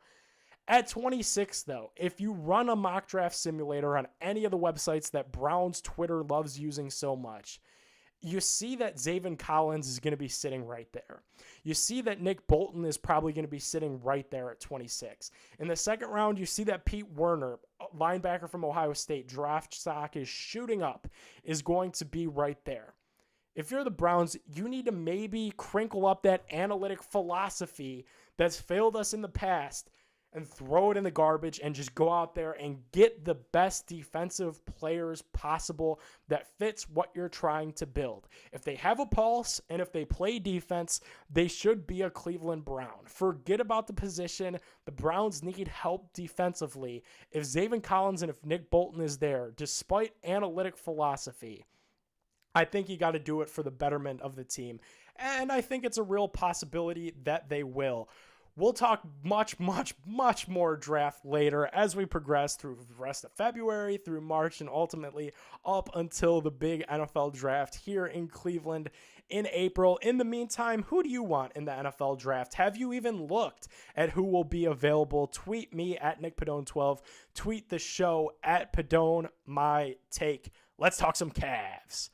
At 26, though, if you run a mock draft simulator on any of the websites that Browns Twitter loves using so much, you see that Zaven Collins is going to be sitting right there. You see that Nick Bolton is probably going to be sitting right there at 26. In the 2nd round, you see that Pete Werner, linebacker from Ohio State, draft stock is shooting up, is going to be right there. If you're the Browns, you need to maybe crinkle up that analytic philosophy that's failed us in the past and throw it in the garbage and just go out there and get the best defensive players possible that fits what you're trying to build. If they have a pulse and if they play defense, they should be a Cleveland Brown. Forget about the position. The Browns need help defensively. If Zaven Collins and if Nick Bolton is there, despite analytic philosophy, I think you got to do it for the betterment of the team. And I think it's a real possibility that they will. We'll talk much more draft later as we progress through the rest of February, through March, and ultimately up until the big NFL draft here in Cleveland in April. In the meantime, who do you want in the NFL draft? Have you even looked at who will be available? Tweet me at NickPadone12. Tweet the show at Padone My Take. Let's talk some Cavs.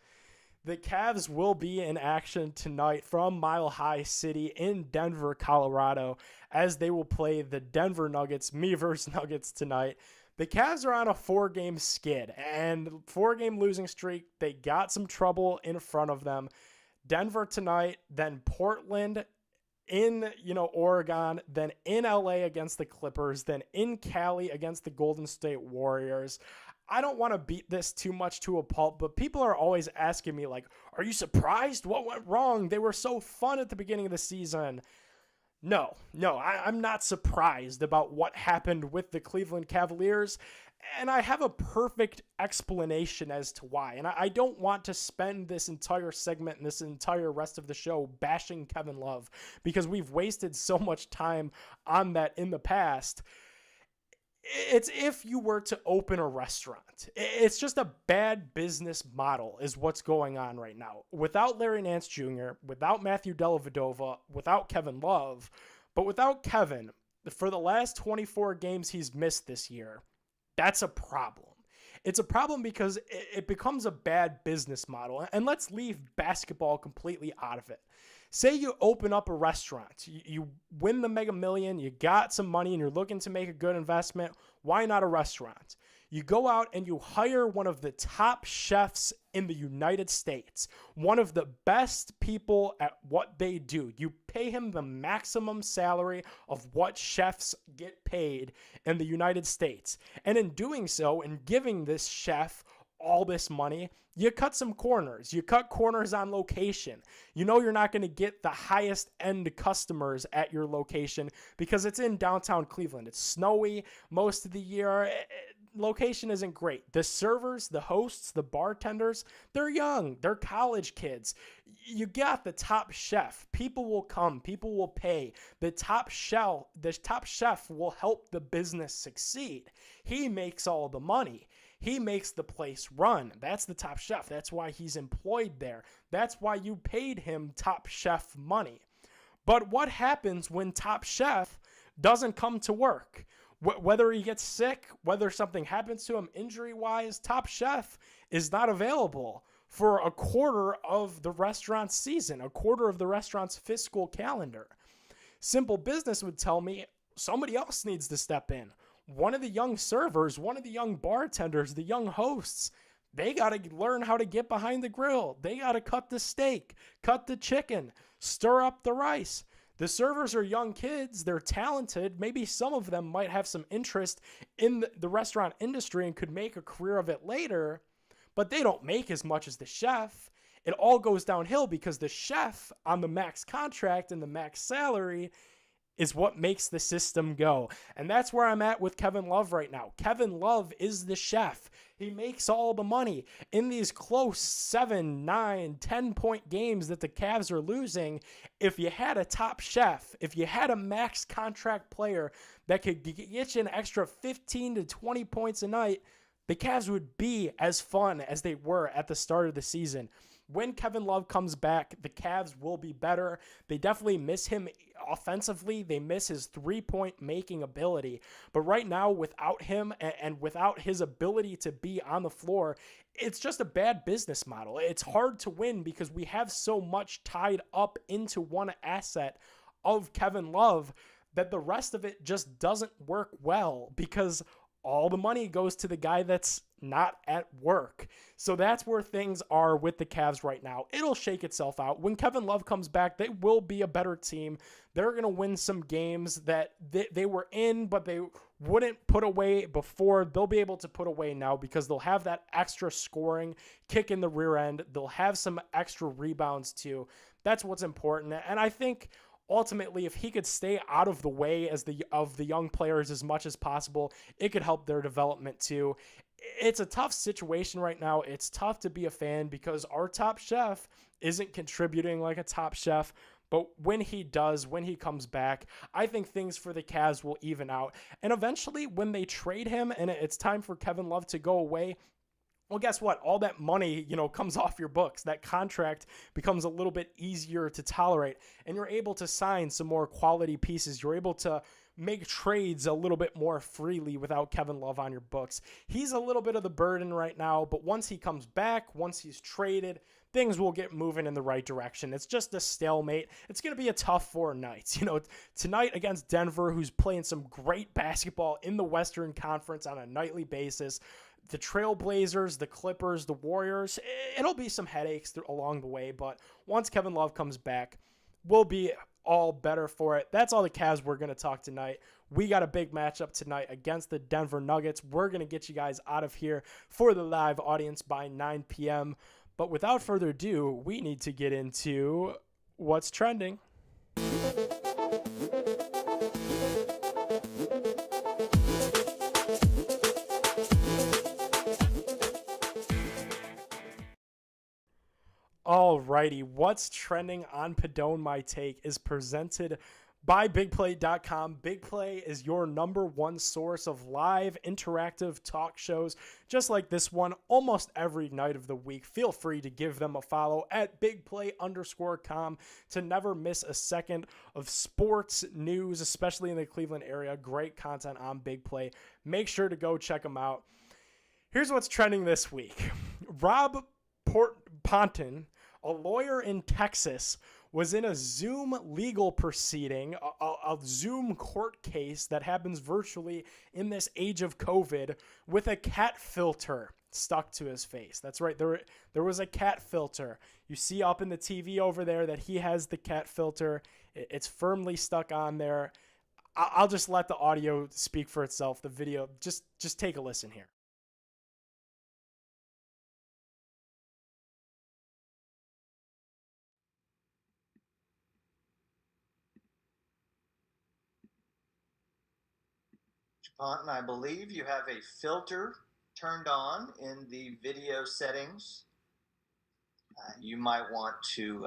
The Cavs will be in action tonight from Mile High City in Denver, Colorado, as they will play the Denver Nuggets, me versus Nuggets tonight. The Cavs are on a 4-game skid and 4-game losing streak. They got some trouble in front of them. Denver tonight, then Portland in, Oregon, then in LA against the Clippers, then in Cali against the Golden State Warriors. I don't want to beat this too much to a pulp, but people are always asking me, like, are you surprised? What went wrong? They were so fun at the beginning of the season. No, I'm not surprised about what happened with the Cleveland Cavaliers, and I have a perfect explanation as to why. And I don't want to spend this entire segment and this entire rest of the show bashing Kevin Love, because we've wasted so much time on that in the past. It's if you were to open a restaurant. It's just a bad business model is what's going on right now. Without Larry Nance Jr., without Matthew Dellavedova, without Kevin Love, but without Kevin, for the last 24 games he's missed this year, that's a problem. It's a problem because it becomes a bad business model. And let's leave basketball completely out of it. Say you open up a restaurant, you win the Mega Million, you got some money and you're looking to make a good investment. Why not a restaurant? You go out and you hire one of the top chefs in the United States, one of the best people at what they do. You pay him the maximum salary of what chefs get paid in the United States. And in doing so, and giving this chef all this money, you cut some corners. You cut corners on location. You know you're not going to get the highest end customers at your location because it's in downtown Cleveland. It's snowy most of the year. Location isn't great. The servers, the hosts, the bartenders, they're young. They're college kids. You got the top chef. People will come. People will pay. The top chef will help the business succeed. He makes all the money. He makes the place run. That's the top chef. That's why he's employed there. That's why you paid him top chef money. But what happens when top chef doesn't come to work? Whether he gets sick, whether something happens to him injury-wise, top chef is not available for a quarter of the restaurant's season, a quarter of the restaurant's fiscal calendar. Simple business would tell me somebody else needs to step in. One of the young servers, one of the young bartenders, the young hosts, they got to learn how to get behind the grill. They got to cut the steak, cut the chicken, stir up the rice. The servers are young kids. They're talented. Maybe some of them might have some interest in the restaurant industry and could make a career of it later, but they don't make as much as the chef. It all goes downhill because the chef on the max contract and the max salary is what makes the system go. And that's where I'm at with Kevin Love right now. Kevin Love is the chef. He makes all the money. In these close 7, 9, 10-point games that the Cavs are losing, if you had a top chef, if you had a max contract player that could get you an extra 15 to 20 points a night, the Cavs would be as fun as they were at the start of the season. When Kevin Love comes back, the Cavs will be better. They definitely miss him offensively. They miss his three-point making ability. But right now, without him and without his ability to be on the floor, it's just a bad business model. It's hard to win because we have so much tied up into one asset of Kevin Love that the rest of it just doesn't work well because all the money goes to the guy that's not at work. So that's where things are with the Cavs right now. It'll shake itself out. When Kevin Love comes back, they will be a better team. They're going to win some games that they were in, but they wouldn't put away before. They'll be able to put away now because they'll have that extra scoring kick in the rear end. They'll have some extra rebounds too. That's what's important. And I think ultimately, if he could stay out of the way of the young players as much as possible, it could help their development too. It's a tough situation right now. It's tough to be a fan because our top chef isn't contributing like a top chef. But when he does, when he comes back, I think things for the Cavs will even out. And eventually, when they trade him and it's time for Kevin Love to go away, well, guess what? All that money, comes off your books. That contract becomes a little bit easier to tolerate, and you're able to sign some more quality pieces. You're able to make trades a little bit more freely without Kevin Love on your books. He's a little bit of the burden right now, but once he comes back, once he's traded, things will get moving in the right direction. It's just a stalemate. It's going to be a tough 4 nights. Tonight against Denver, who's playing some great basketball in the Western Conference on a nightly basis. The Trailblazers, the Clippers, the Warriors, it'll be some headaches along the way, but once Kevin Love comes back, we'll be all better for it. That's all the Cavs we're going to talk tonight. We got a big matchup tonight against the Denver Nuggets. We're going to get you guys out of here for the live audience by 9 p.m. But without further ado, we need to get into what's trending. Alrighty, what's trending on Padone My Take is presented by BigPlay.com. Big Play is your #1 source of live interactive talk shows just like this one almost every night of the week. Feel free to give them a follow at BigPlay_com to never miss a second of sports news, especially in the Cleveland area. Great content on Big Play. Make sure to go check them out. Here's what's trending this week. Rob Ponton, a lawyer in Texas, was in a Zoom legal proceeding, a Zoom court case that happens virtually in this age of COVID, with a cat filter stuck to his face. That's right. There was a cat filter. You see up in the TV over there that he has the cat filter. It's firmly stuck on there. I'll just let the audio speak for itself. The video, just take a listen here. Ponton, I believe you have a filter turned on in the video settings. You might want to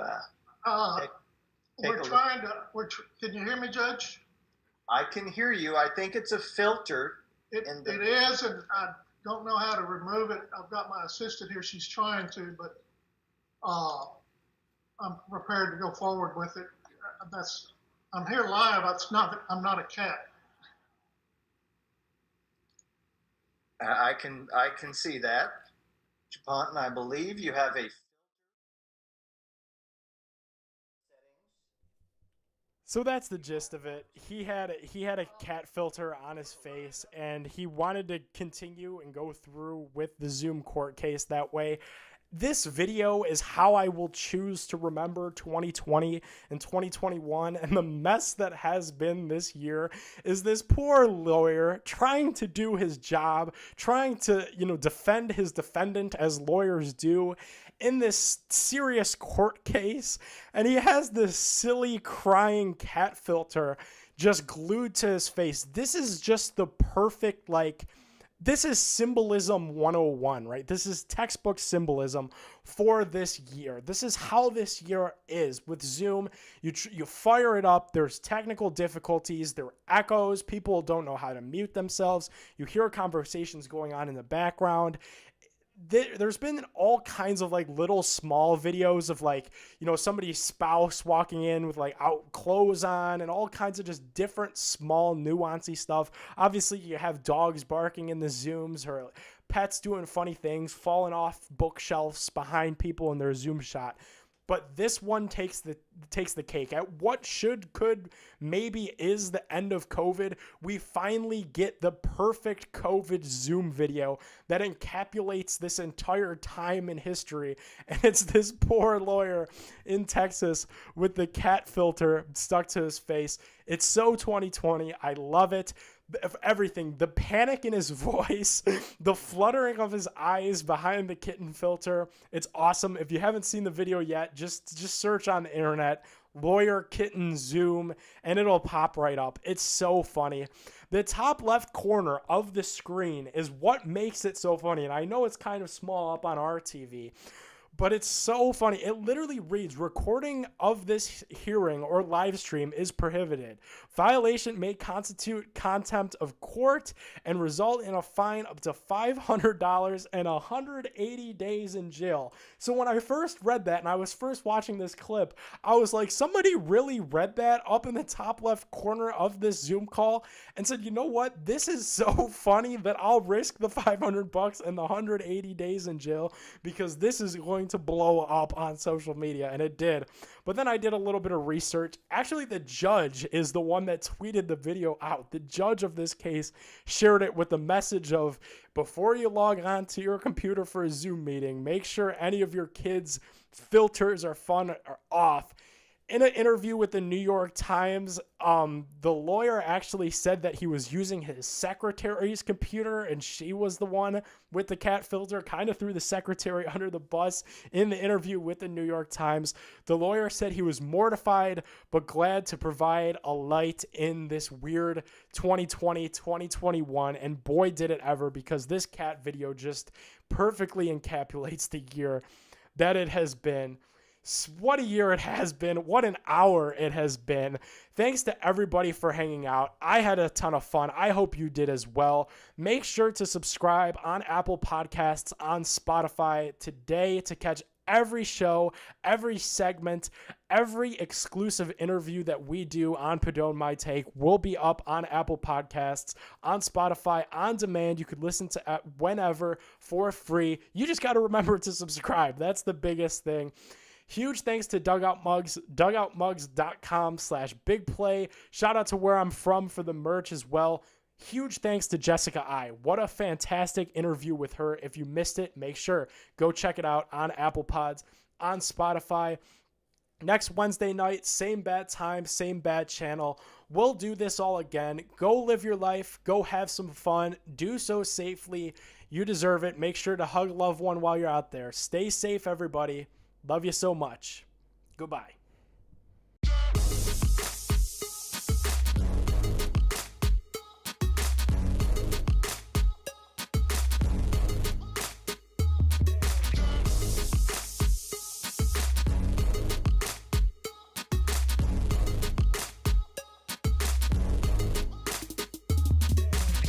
we're trying to. Can you hear me, Judge? I can hear you. I think it's a filter. It is, and I don't know how to remove it. I've got my assistant here. She's trying to, but I'm prepared to go forward with it. I'm here live. I'm not a cat. I can see that. Ponton, I believe you have a. So that's the gist of it. He had a cat filter on his face, and he wanted to continue and go through with the Zoom court case that way. This video is how I will choose to remember 2020 and 2021, and the mess that has been this year is this poor lawyer trying to do his job, trying to, defend his defendant as lawyers do in this serious court case, and he has this silly crying cat filter just glued to his face. This is just the perfect, this is symbolism 101, right? This is textbook symbolism for this year. This is how this year is with Zoom. You fire it up. There's technical difficulties. There are echoes. People don't know how to mute themselves. You hear conversations going on in the background. There's been all kinds of little small videos of somebody's spouse walking in with out clothes on and all kinds of just different small nuancy stuff. Obviously you have dogs barking in the Zooms or pets doing funny things, falling off bookshelves behind people in their Zoom shot. But this one takes the cake. At what could maybe is the end of COVID, we finally get the perfect COVID Zoom video that encapsulates this entire time in history. And it's this poor lawyer in Texas with the cat filter stuck to his face. It's so 2020. I love it. Everything, the panic in his voice, the fluttering of his eyes behind the kitten filter. It's awesome. If you haven't seen the video yet, just search on the internet, lawyer kitten Zoom, and it'll pop right up. It's so funny. The top left corner of the screen is what makes it so funny. And I know it's kind of small up on our TV, but it's so funny. It literally reads, recording of this hearing or live stream is prohibited. Violation may constitute contempt of court and result in a fine up to $500 and 180 days in jail. So when I first read that and I was first watching this clip, I was like, somebody really read that up in the top left corner of this Zoom call and said, you know what? This is so funny that I'll risk the $500 and the 180 days in jail because this is going to blow up on social media, and it did. But then I did a little bit of research. Actually, the judge is the one that tweeted the video out. The judge of this case shared it with the message of, before you log on to your computer for a Zoom meeting, make sure any of your kids' filters are off. In an interview with the New York Times, the lawyer actually said that he was using his secretary's computer and she was the one with the cat filter, kind of threw the secretary under the bus in the interview with the New York Times. The lawyer said he was mortified but glad to provide a light in this weird 2020, 2021, and boy did it ever, because this cat video just perfectly encapsulates the year that it has been. What a year it has been. What an hour it has been. Thanks to everybody for hanging out. I had a ton of fun. I hope you did as well. Make sure to subscribe on Apple Podcasts, on Spotify today to catch every show, every segment, every exclusive interview that we do on Padone My Take will be up on Apple Podcasts, on Spotify, on demand. You could listen to whenever for free. You just got to remember to subscribe. That's the biggest thing. Huge thanks to Dugout Mugs, dugoutmugs.com/bigplay. Shout out to Where I'm From for the merch as well. Huge thanks to Jessica I. What a fantastic interview with her. If you missed it, make sure go check it out on Apple Pods, on Spotify. Next Wednesday night, same bad time, same bad channel. We'll do this all again. Go live your life. Go have some fun. Do so safely. You deserve it. Make sure to hug a loved one while you're out there. Stay safe, everybody. Love you so much. Goodbye.